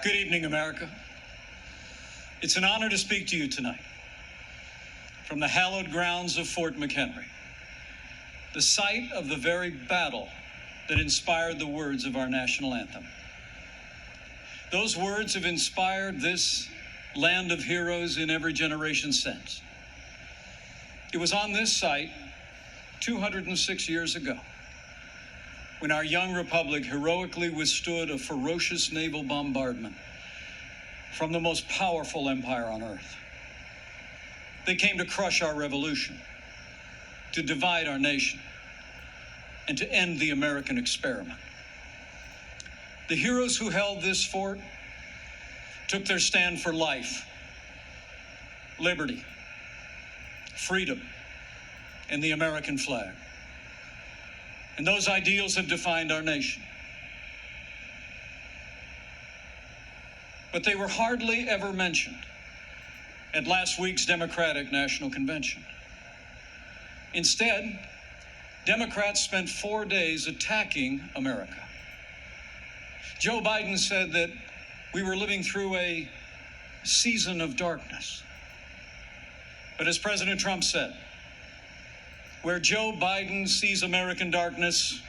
Good evening, America. It's an honor to speak to you tonight from the hallowed grounds of Fort McHenry, the site of the very battle that inspired the words of our national anthem. Those words have inspired this land of heroes in every generation since. It was on this site 206 years ago when our young republic heroically withstood a ferocious naval bombardment from the most powerful empire on earth. They came to crush our revolution, to divide our nation, and to end the American experiment. The heroes who held this fort took their stand for life, liberty, freedom, and the American flag. And those ideals have defined our nation. But they were hardly ever mentioned at last week's Democratic National Convention. Instead, Democrats spent 4 days attacking America. Joe Biden said that we were living through a season of darkness. But as President Trump said, where Joe Biden sees American darkness,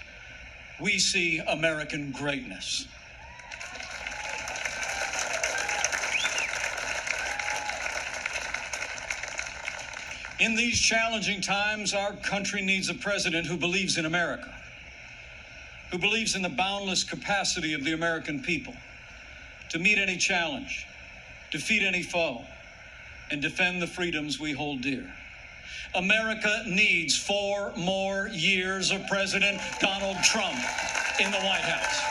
we see American greatness. In these challenging times, our country needs a president who believes in America, who believes in the boundless capacity of the American people to meet any challenge, defeat any foe, and defend the freedoms we hold dear. America needs 4 more years of President Donald Trump in the White House.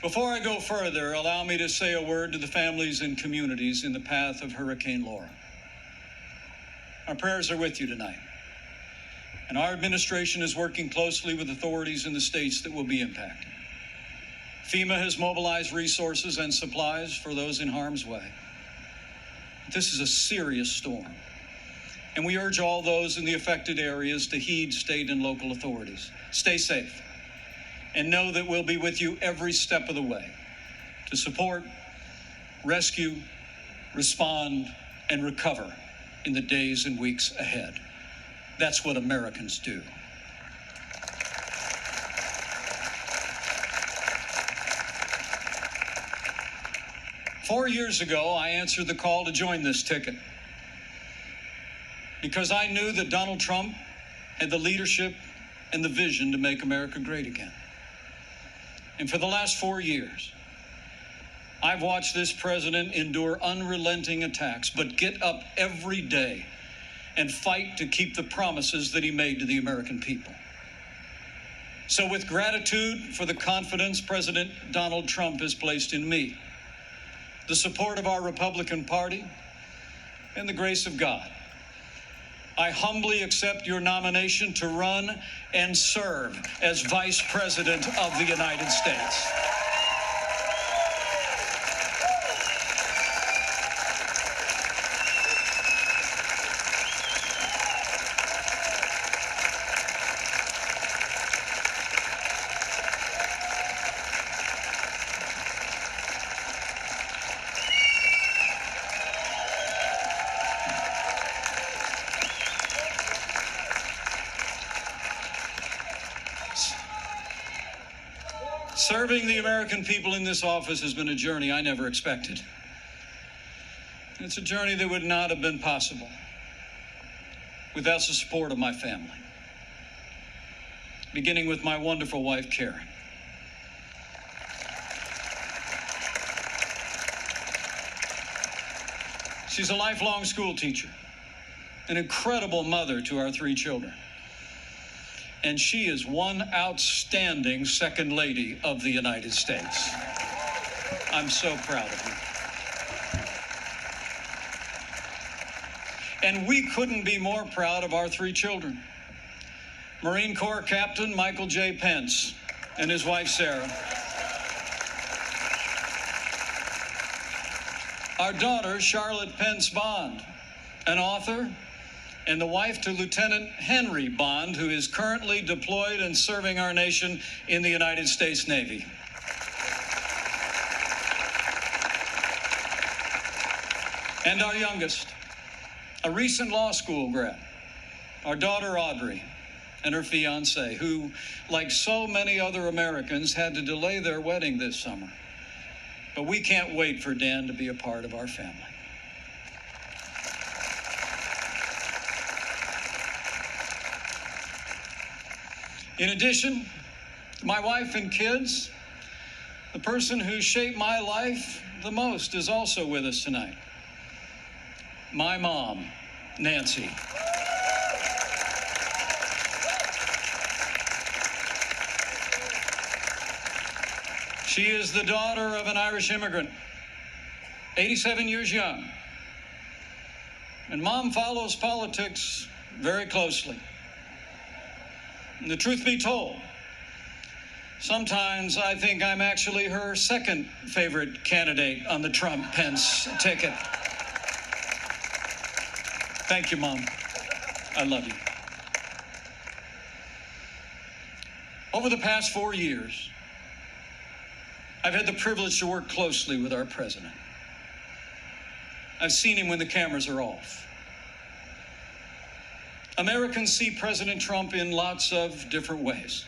Before I go further, allow me to say a word to the families and communities in the path of Hurricane Laura. Our prayers are with you tonight, and our administration is working closely with authorities in the states that will be impacted. FEMA has mobilized resources and supplies for those in harm's way. This is a serious storm, and we urge all those in the affected areas to heed state and local authorities. Stay safe, and know that we'll be with you every step of the way to support, rescue, respond, and recover in the days and weeks ahead. That's what Americans do. Four years ago, I answered the call to join this ticket because I knew that Donald Trump had the leadership and the vision to make America great again. And for the last 4 years, I've watched this president endure unrelenting attacks, but get up every day and fight to keep the promises that he made to the American people. So with gratitude for the confidence President Donald Trump has placed in me, the support of our Republican Party, and the grace of God, I humbly accept your nomination to run and serve as Vice President of the United States. Serving the American people in this office has been a journey I never expected. It's a journey that would not have been possible without the support of my family, beginning with my wonderful wife, Karen. She's a lifelong school teacher, an incredible mother to our 3 children. And she is one outstanding Second Lady of the United States. I'm so proud of you. And we couldn't be more proud of our 3 children. Marine Corps Captain Michael J. Pence and his wife, Sarah. Our daughter, Charlotte Pence Bond, an author, and the wife to Lieutenant Henry Bond, who is currently deployed and serving our nation in the United States Navy. And our youngest, a recent law school grad, our daughter Audrey, and her fiancé, who, like so many other Americans, had to delay their wedding this summer. But we can't wait for Dan to be a part of our family. In addition, my wife and kids, the person who shaped my life the most is also with us tonight. My mom, Nancy. She is the daughter of an Irish immigrant, 87 years young. And Mom follows politics very closely. And the truth be told, sometimes I think I'm actually her second favorite candidate on the Trump-Pence ticket. Thank you, Mom. I love you. Over the past 4 years, I've had the privilege to work closely with our president. I've seen him when the cameras are off. Americans see President Trump in lots of different ways.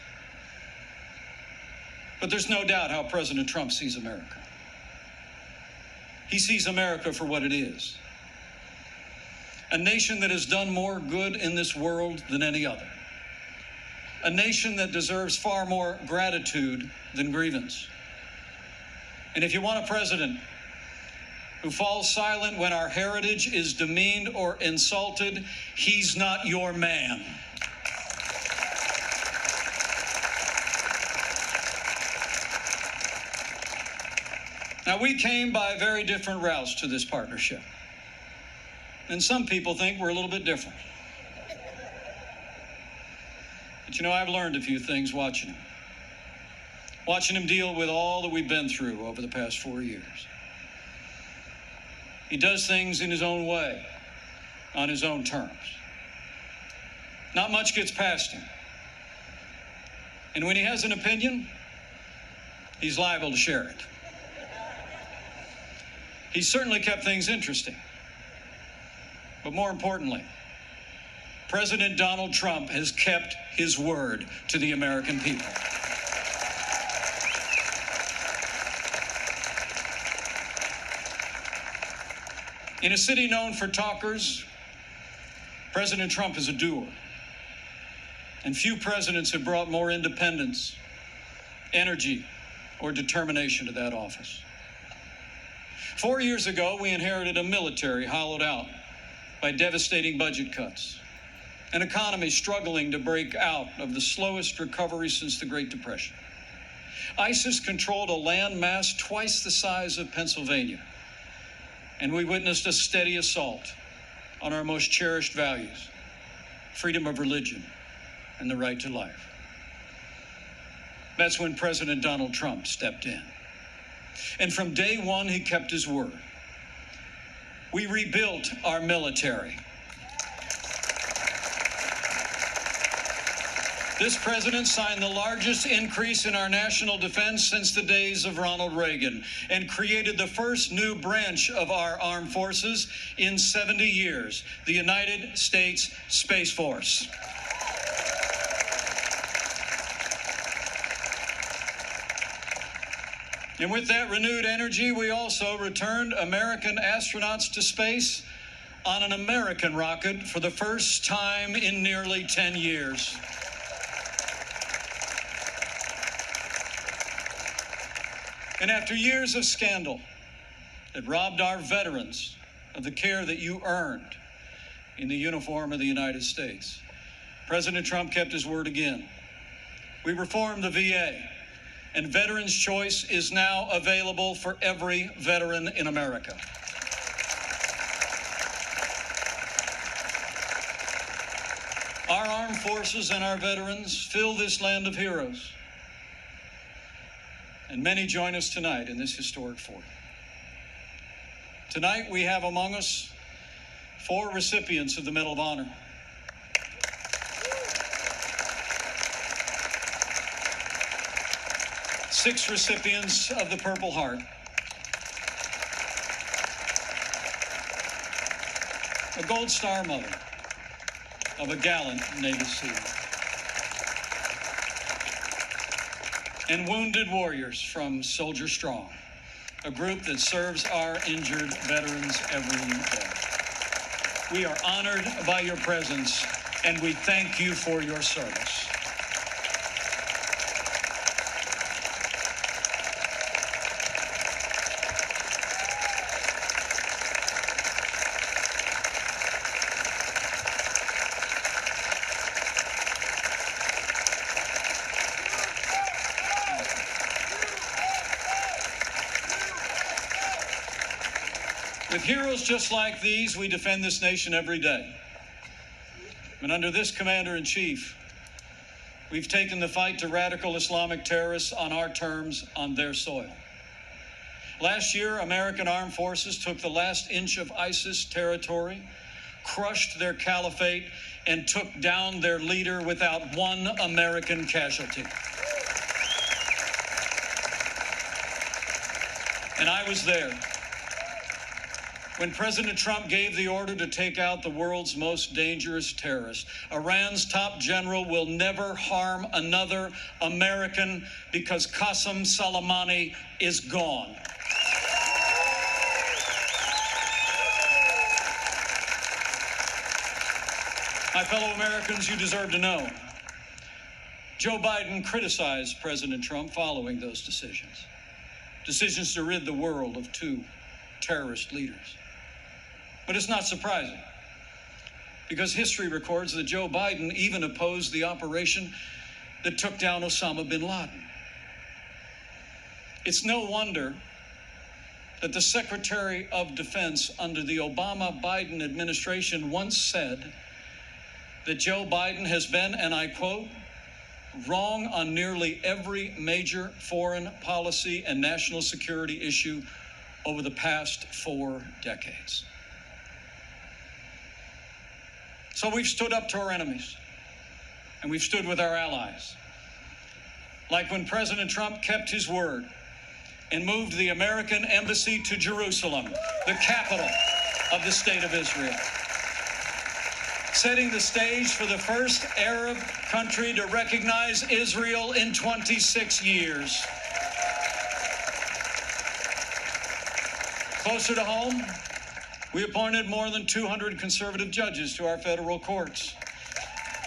But there's no doubt how President Trump sees America. He sees America for what it is. A nation that has done more good in this world than any other. A nation that deserves far more gratitude than grievance. And if you want a president who falls silent when our heritage is demeaned or insulted, he's not your man. Now, we came by very different routes to this partnership. And some people think we're a little bit different. But you know, I've learned a few things watching him. Watching him deal with all that we've been through over the past 4 years. He does things in his own way, on his own terms. Not much gets past him. And when he has an opinion, he's liable to share it. He's certainly kept things interesting. But more importantly, President Donald Trump has kept his word to the American people. In a city known for talkers, President Trump is a doer. And few presidents have brought more independence, energy, or determination to that office. 4 years ago, we inherited a military hollowed out by devastating budget cuts, an economy struggling to break out of the slowest recovery since the Great Depression. ISIS controlled a land mass twice the size of Pennsylvania, and we witnessed a steady assault on our most cherished values, freedom of religion and the right to life. That's when President Donald Trump stepped in. And from day one, he kept his word. We rebuilt our military. This president signed the largest increase in our national defense since the days of Ronald Reagan and created the first new branch of our armed forces in 70 years, the United States Space Force. And with that renewed energy, we also returned American astronauts to space on an American rocket for the first time in nearly 10 years. And after years of scandal that robbed our veterans of the care that you earned in the uniform of the United States, President Trump kept his word again. We reformed the VA. And Veterans Choice is now available for every veteran in America. Our armed forces and our veterans fill this land of heroes. And many join us tonight in this historic fort. Tonight we have among us 4 recipients of the Medal of Honor. 6 recipients of the Purple Heart, a Gold Star mother of a gallant Navy SEAL, and wounded warriors from Soldier Strong, a group that serves our injured veterans every day. We are honored by your presence, and we thank you for your service. With heroes just like these, we defend this nation every day. And under this commander-in-chief, we've taken the fight to radical Islamic terrorists on our terms, on their soil. Last year, American armed forces took the last inch of ISIS territory, crushed their caliphate, and took down their leader without one American casualty. And I was there when President Trump gave the order to take out the world's most dangerous terrorist. Iran's top general will never harm another American because Qasem Soleimani is gone. My fellow Americans, you deserve to know. Joe Biden criticized President Trump following those decisions to rid the world of 2 terrorist leaders. But it's not surprising, because history records that Joe Biden even opposed the operation that took down Osama bin Laden. It's no wonder that the Secretary of Defense under the Obama-Biden administration once said that Joe Biden has been, and I quote, wrong on nearly every major foreign policy and national security issue over the past 4 decades. So we've stood up to our enemies, and we've stood with our allies. Like when President Trump kept his word and moved the American embassy to Jerusalem, the capital of the state of Israel, setting the stage for the first Arab country to recognize Israel in 26 years. Closer to home, we appointed more than 200 conservative judges to our federal courts.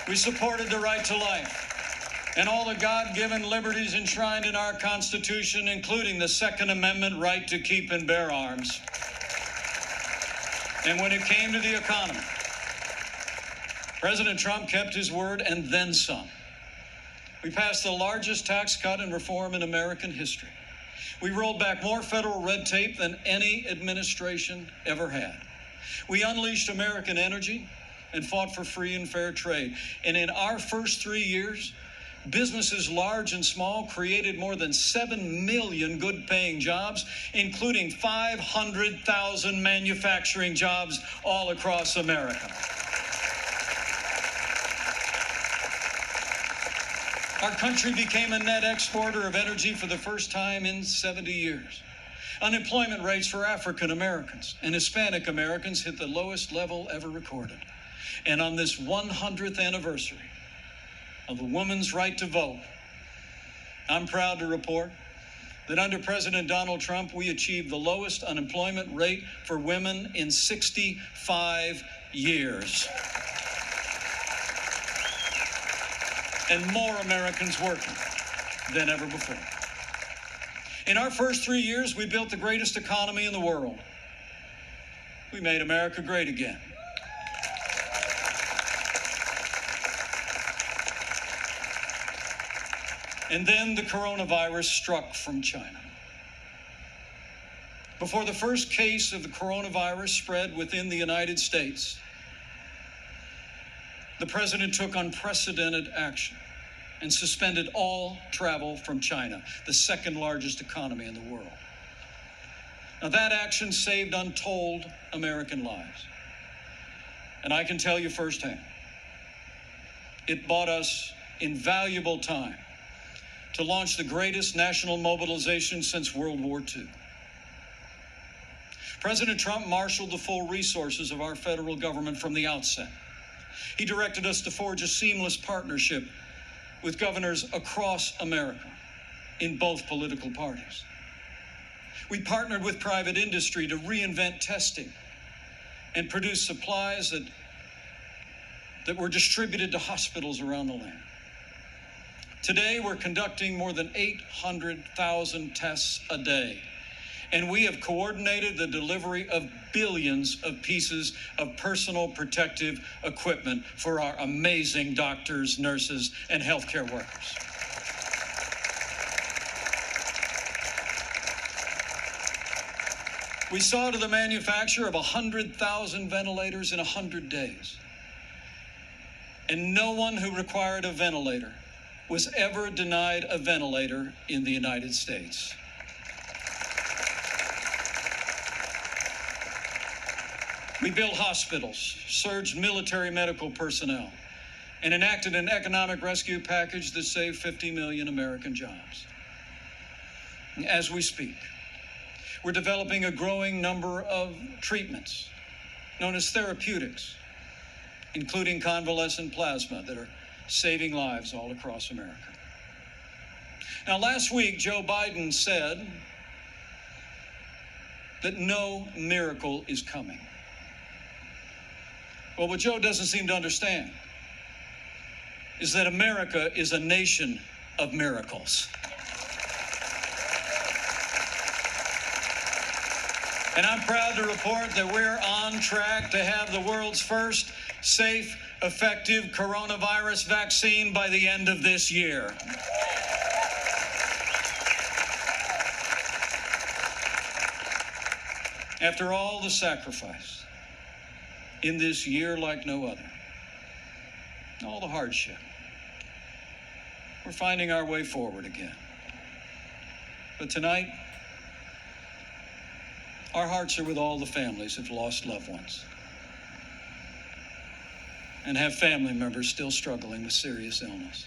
We supported the right to life and all the God-given liberties enshrined in our Constitution, including the Second Amendment right to keep and bear arms. And when it came to the economy, President Trump kept his word and then some. We passed the largest tax cut and reform in American history. We rolled back more federal red tape than any administration ever had. We unleashed American energy and fought for free and fair trade. And in our first 3 years, businesses large and small created more than 7 million good-paying jobs, including 500,000 manufacturing jobs all across America. Our country became a net exporter of energy for the first time in 70 years. Unemployment rates for African Americans and Hispanic Americans hit the lowest level ever recorded. And on this 100th anniversary of the woman's right to vote, I'm proud to report that under President Donald Trump, we achieved the lowest unemployment rate for women in 65 years. And more Americans working than ever before. In our first 3 years, we built the greatest economy in the world. We made America great again. And then the coronavirus struck from China. Before the first case of the coronavirus spread within the United States, the president took unprecedented action and suspended all travel from China, the second largest economy in the world. Now, that action saved untold American lives. And I can tell you firsthand, it bought us invaluable time to launch the greatest national mobilization since World War II. President Trump marshaled the full resources of our federal government from the outset. He directed us to forge a seamless partnership with governors across America in both political parties. We partnered with private industry to reinvent testing and produce supplies that were distributed to hospitals around the land. Today, we're conducting more than 800,000 tests a day, and we have coordinated the delivery of billions of pieces of personal protective equipment for our amazing doctors, nurses, and healthcare workers. We saw to the manufacture of 100,000 ventilators in 100 days. And no one who required a ventilator was ever denied a ventilator in the United States. We built hospitals, surged military medical personnel, and enacted an economic rescue package that saved 50 million American jobs. As we speak, we're developing a growing number of treatments known as therapeutics, including convalescent plasma, that are saving lives all across America. Now, last week, Joe Biden said that no miracle is coming. Well, what Joe doesn't seem to understand is that America is a nation of miracles. And I'm proud to report that we're on track to have the world's first safe, effective coronavirus vaccine by the end of this year. After all the sacrifice in this year like no other, all the hardship, we're finding our way forward again. But tonight, our hearts are with all the families who've lost loved ones and have family members still struggling with serious illness.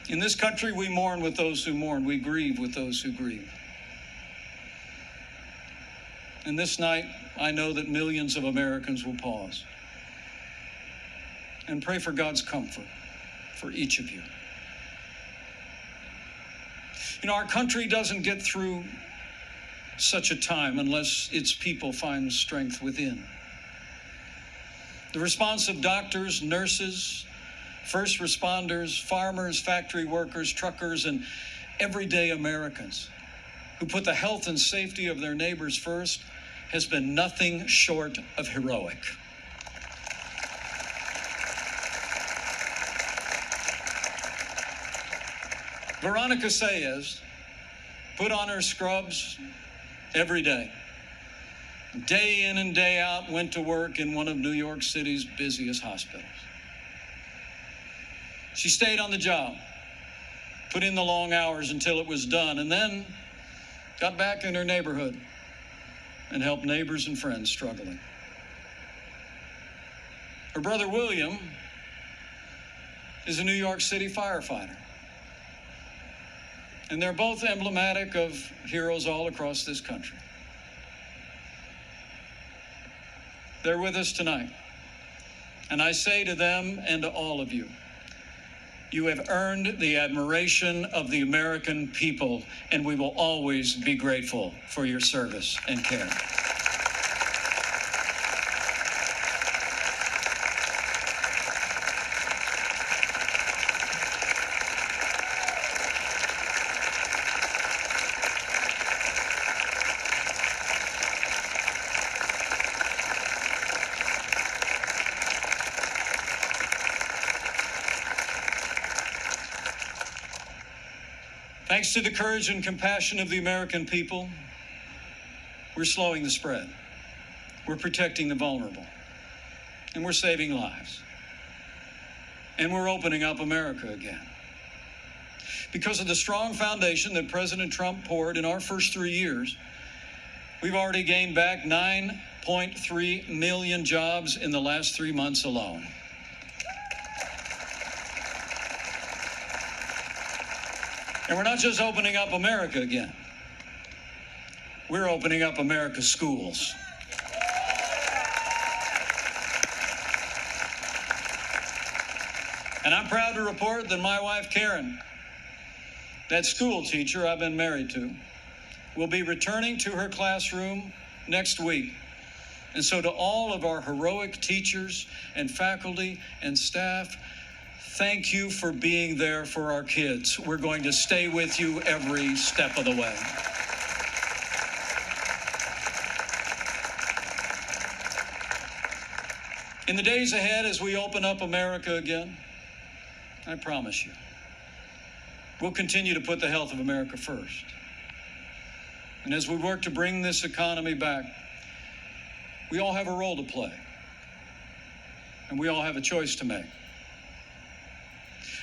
In this country, we mourn with those who mourn. We grieve with those who grieve. And this night, I know that millions of Americans will pause and pray for God's comfort for each of you. You know, our country doesn't get through such a time unless its people find strength within. The response of doctors, nurses, first responders, farmers, factory workers, truckers, and everyday Americans who put the health and safety of their neighbors first has been nothing short of heroic. Veronica Sayez put on her scrubs every day in and day out, went to work in one of New York City's busiest hospitals. She stayed on the job, put in the long hours until it was done, and then got back in her neighborhood and helped neighbors and friends struggling. Her brother William is a New York City firefighter. And they're both emblematic of heroes all across this country. They're with us tonight. And I say to them and to all of you, you have earned the admiration of the American people, and we will always be grateful for your service and care. Thanks to the courage and compassion of the American people, we're slowing the spread. We're protecting the vulnerable. And we're saving lives. And we're opening up America again. Because of the strong foundation that President Trump poured in our first 3 years, we've already gained back 9.3 million jobs in the last 3 months alone. And we're not just opening up America again. We're opening up America's schools. And I'm proud to report that my wife, Karen, that school teacher I've been married to, will be returning to her classroom next week. And so to all of our heroic teachers and faculty and staff, thank you for being there for our kids. We're going to stay with you every step of the way. In the days ahead, as we open up America again, I promise you, we'll continue to put the health of America first. And as we work to bring this economy back, we all have a role to play. And we all have a choice to make.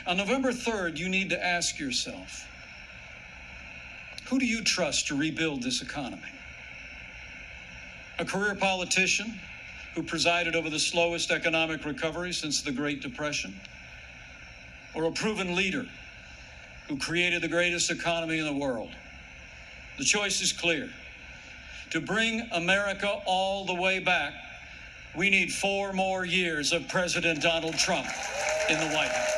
On November 3rd, you need to ask yourself, who do you trust to rebuild this economy? A career politician who presided over the slowest economic recovery since the Great Depression? Or a proven leader who created the greatest economy in the world? The choice is clear. To bring America all the way back, we need 4 more years of President Donald Trump in the White House.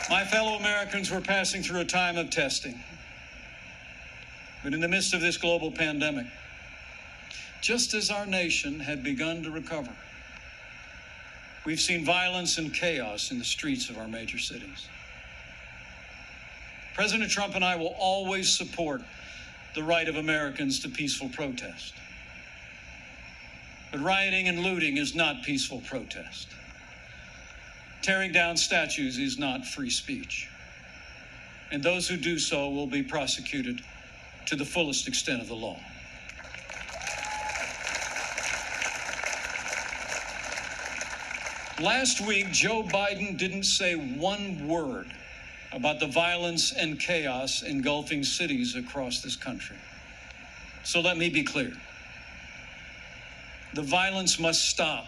My fellow Americans, we're passing through a time of testing. But in the midst of this global pandemic, just as our nation had begun to recover, we've seen violence and chaos in the streets of our major cities. President Trump and I will always support the right of Americans to peaceful protest. But rioting and looting is not peaceful protest. Tearing down statues is not free speech. And those who do so will be prosecuted to the fullest extent of the law. Last week, Joe Biden didn't say one word about the violence and chaos engulfing cities across this country. So let me be clear. The violence must stop,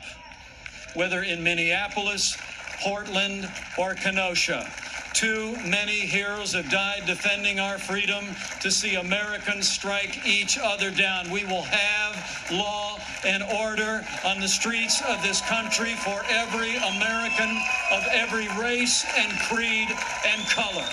whether in Minneapolis, Portland, or Kenosha. Too many heroes have died defending our freedom to see Americans strike each other down. We will have law and order on the streets of this country for every American of every race and creed and color.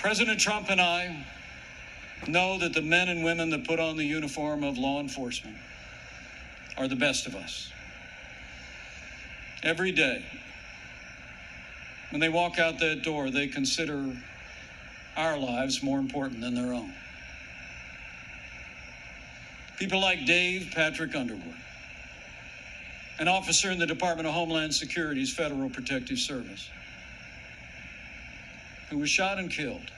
President Trump and I know that the men and women that put on the uniform of law enforcement are the best of us. Every day, when they walk out that door, they consider our lives more important than their own. People like Dave Patrick Underwood, an officer in the Department of Homeland Security's Federal Protective Service, who was shot and killed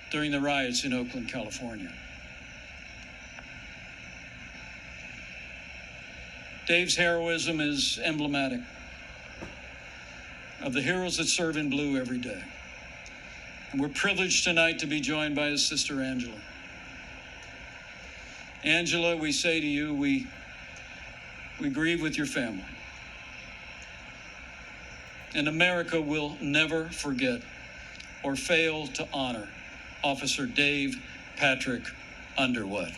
during the riots in Oakland, California. Dave's heroism is emblematic of the heroes that serve in blue every day. And we're privileged tonight to be joined by his sister, Angela. Angela, we say to you, we grieve with your family. And America will never forget or fail to honor Officer Dave Patrick Underwood.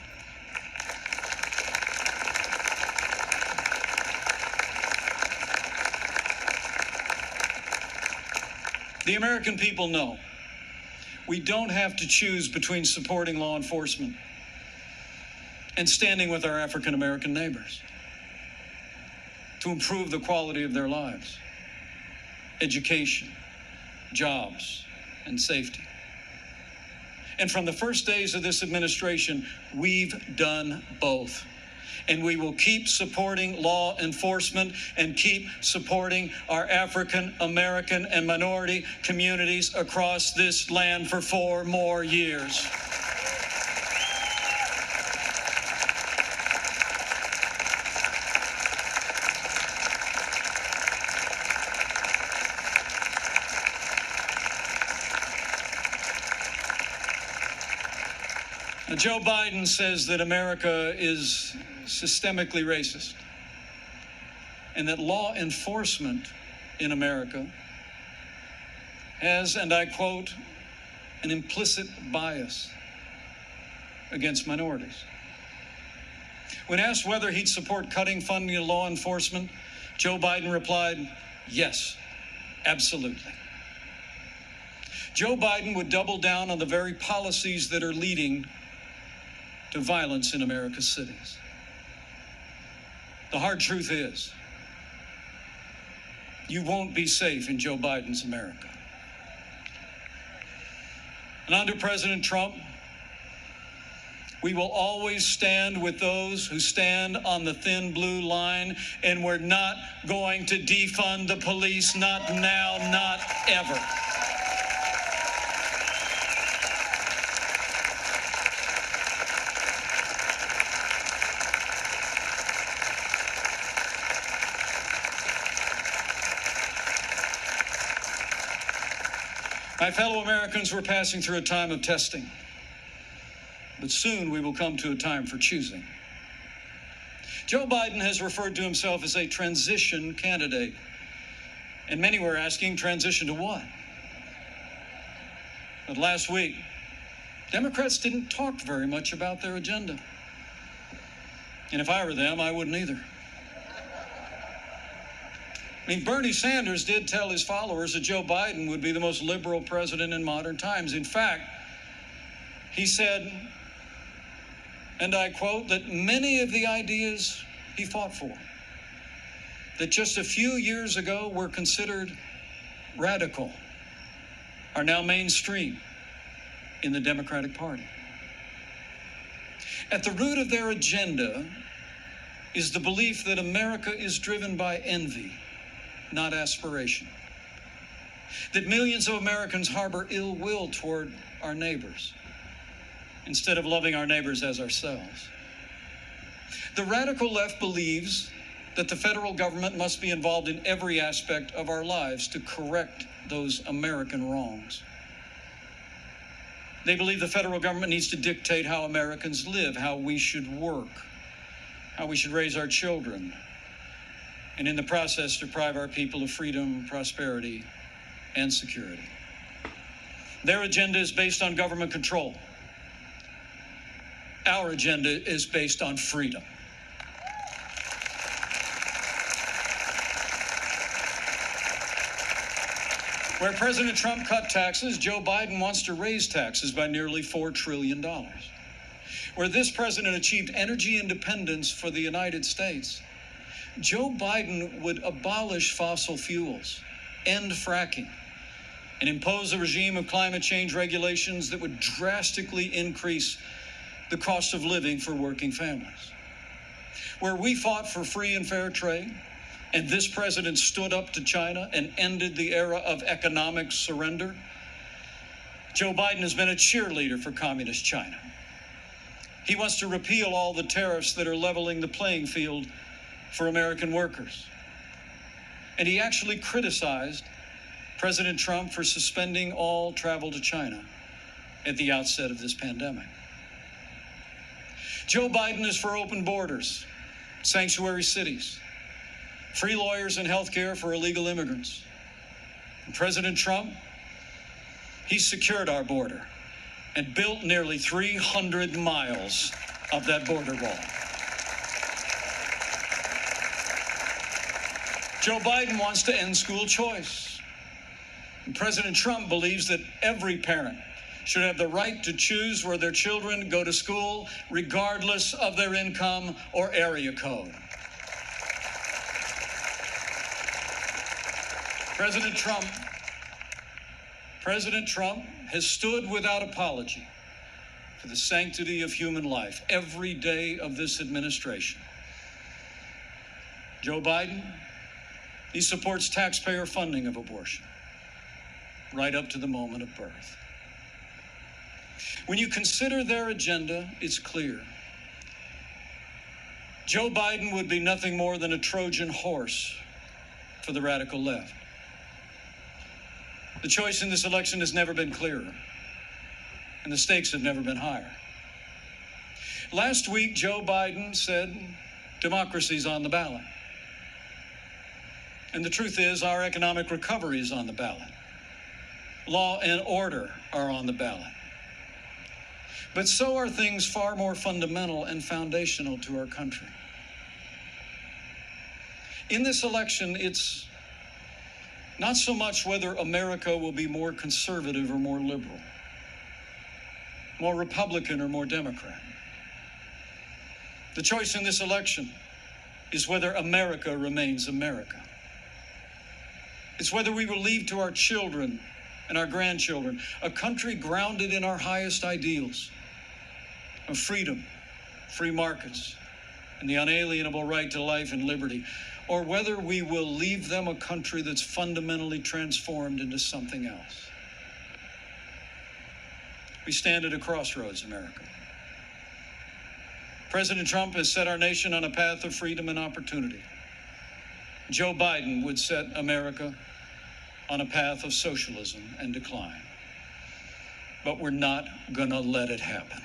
The American people know we don't have to choose between supporting law enforcement and standing with our African American neighbors to improve the quality of their lives, education, jobs, and safety. And from the first days of this administration, we've done both. And we will keep supporting law enforcement and keep supporting our African American and minority communities across this land for 4 more years. Now, Joe Biden says that America is systemically racist and that law enforcement in America has, and I quote, an implicit bias against minorities. When asked whether he'd support cutting funding to law enforcement, Joe Biden replied, yes, absolutely. Joe Biden would double down on the very policies that are leading to violence in America's cities. The hard truth is, you won't be safe in Joe Biden's America. And under President Trump, we will always stand with those who stand on the thin blue line, and we're not going to defund the police, not now, not ever. My fellow Americans, we're passing through a time of testing, but soon we will come to a time for choosing. Joe Biden has referred to himself as a transition candidate, and many were asking, transition to what? But last week, Democrats didn't talk very much about their agenda. And if I were them, I wouldn't either. I mean, Bernie Sanders did tell his followers that Joe Biden would be the most liberal president in modern times. In fact, he said, and I quote, that many of the ideas he fought for, that just a few years ago were considered radical, are now mainstream in the Democratic Party. At the root of their agenda is the belief that America is driven by envy, not aspiration. That millions of Americans harbor ill will toward our neighbors instead of loving our neighbors as ourselves. The radical left believes that the federal government must be involved in every aspect of our lives to correct those American wrongs. They believe the federal government needs to dictate how Americans live, how we should work, how we should raise our children, and in the process deprive our people of freedom, prosperity, and security. Their agenda is based on government control. Our agenda is based on freedom. Where President Trump cut taxes, Joe Biden wants to raise taxes by nearly $4 trillion. Where this president achieved energy independence for the United States, Joe Biden would abolish fossil fuels, end fracking, and impose a regime of climate change regulations that would drastically increase the cost of living for working families. Where we fought for free and fair trade, and this president stood up to China and ended the era of economic surrender, Joe Biden has been a cheerleader for communist China. He wants to repeal all the tariffs that are leveling the playing field for American workers. And he actually criticized President Trump for suspending all travel to China at the outset of this pandemic. Joe Biden is for open borders, sanctuary cities, free lawyers and health care for illegal immigrants. And President Trump, he secured our border and built nearly 300 miles of that border wall. Joe Biden wants to end school choice. And President Trump believes that every parent should have the right to choose where their children go to school, regardless of their income or area code. President Trump has stood without apology for the sanctity of human life every day of this administration. Joe Biden, he supports taxpayer funding of abortion right up to the moment of birth. When you consider their agenda, it's clear. Joe Biden would be nothing more than a Trojan horse for the radical left. The choice in this election has never been clearer, and the stakes have never been higher. Last week, Joe Biden said democracy's on the ballot. And the truth is, our economic recovery is on the ballot. Law and order are on the ballot. But so are things far more fundamental and foundational to our country. In this election, it's not so much whether America will be more conservative or more liberal, more Republican or more Democrat. The choice in this election is whether America remains America. It's whether we will leave to our children and our grandchildren a country grounded in our highest ideals of freedom, free markets, and the unalienable right to life and liberty, or whether we will leave them a country that's fundamentally transformed into something else. We stand at a crossroads, America. President Trump has set our nation on a path of freedom and opportunity. Joe Biden would set America on a path of socialism and decline. But we're not going to let it happen.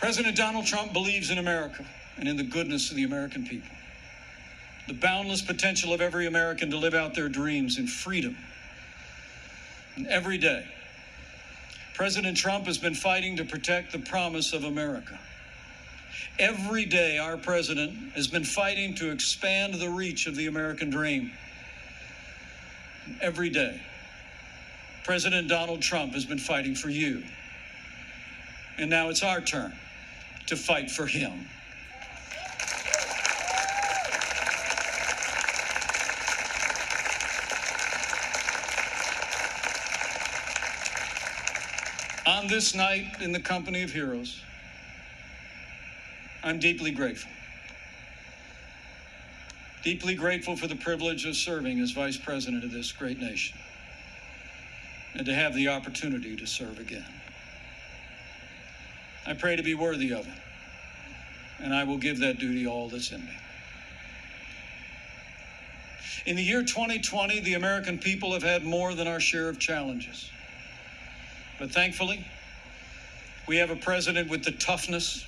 President Donald Trump believes in America and in the goodness of the American people, the boundless potential of every American to live out their dreams in freedom. And every day, President Trump has been fighting to protect the promise of America. Every day, our president has been fighting to expand the reach of the American dream. And every day, President Donald Trump has been fighting for you. And now it's our turn to fight for him. On this night, in the company of heroes, I'm deeply grateful. Deeply grateful for the privilege of serving as Vice President of this great nation and to have the opportunity to serve again. I pray to be worthy of it, and I will give that duty all that's in me. In the year 2020, the American people have had more than our share of challenges. But thankfully, we have a president with the toughness,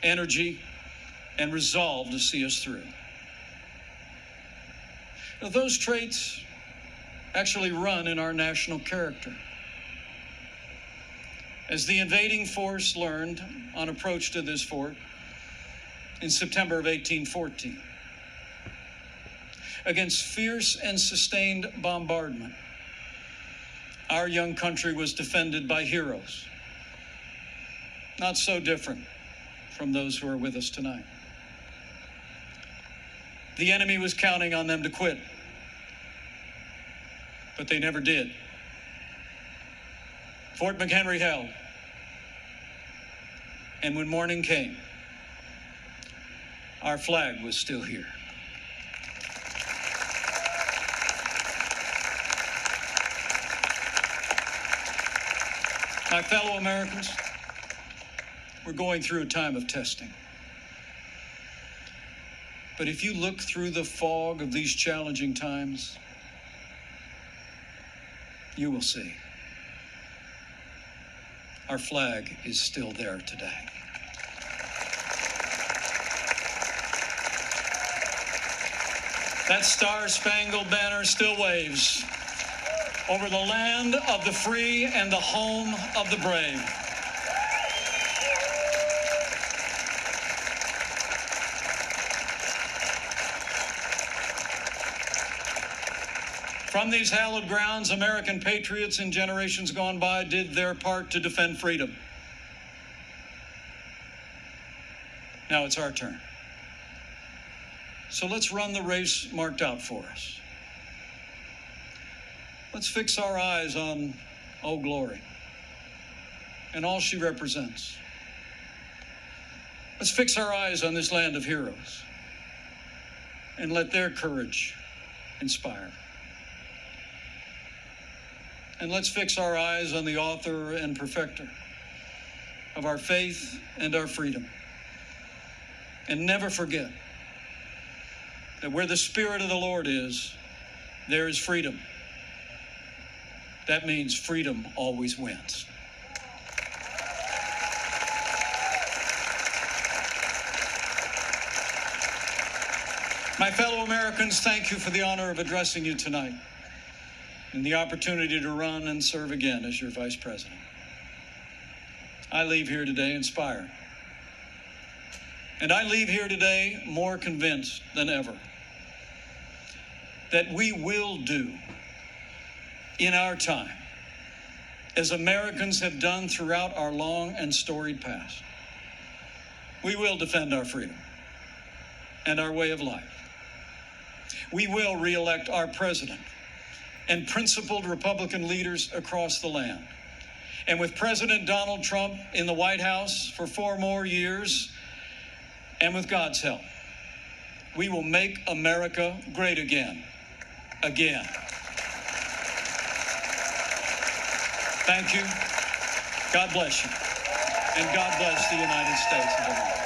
energy, and resolve to see us through. Now, those traits actually run in our national character. As the invading force learned on approach to this fort in September of 1814, against fierce and sustained bombardment, our young country was defended by heroes, not so different from those who are with us tonight. The enemy was counting on them to quit, but they never did. Fort McHenry held, and when morning came, our flag was still here. My fellow Americans, we're going through a time of testing. But if you look through the fog of these challenging times, you will see our flag is still there today. That Star-Spangled Banner still waves over the land of the free and the home of the brave. From these hallowed grounds, American patriots in generations gone by did their part to defend freedom. Now it's our turn. So let's run the race marked out for us. Let's fix our eyes on Old Glory and all she represents. Let's fix our eyes on this land of heroes and let their courage inspire. And let's fix our eyes on the author and perfecter of our faith and our freedom. And never forget that where the Spirit of the Lord is, there is freedom. That means freedom always wins. My fellow Americans, thank you for the honor of addressing you tonight and the opportunity to run and serve again as your vice president. I leave here today inspired. And I leave here today more convinced than ever that we will do in our time, as Americans have done throughout our long and storied past. We will defend our freedom and our way of life. We will re-elect our president and principled Republican leaders across the land. And with President Donald Trump in the White House for 4 more years, and with God's help, we will make America great again. Again. Thank you. God bless you. And God bless the United States of America.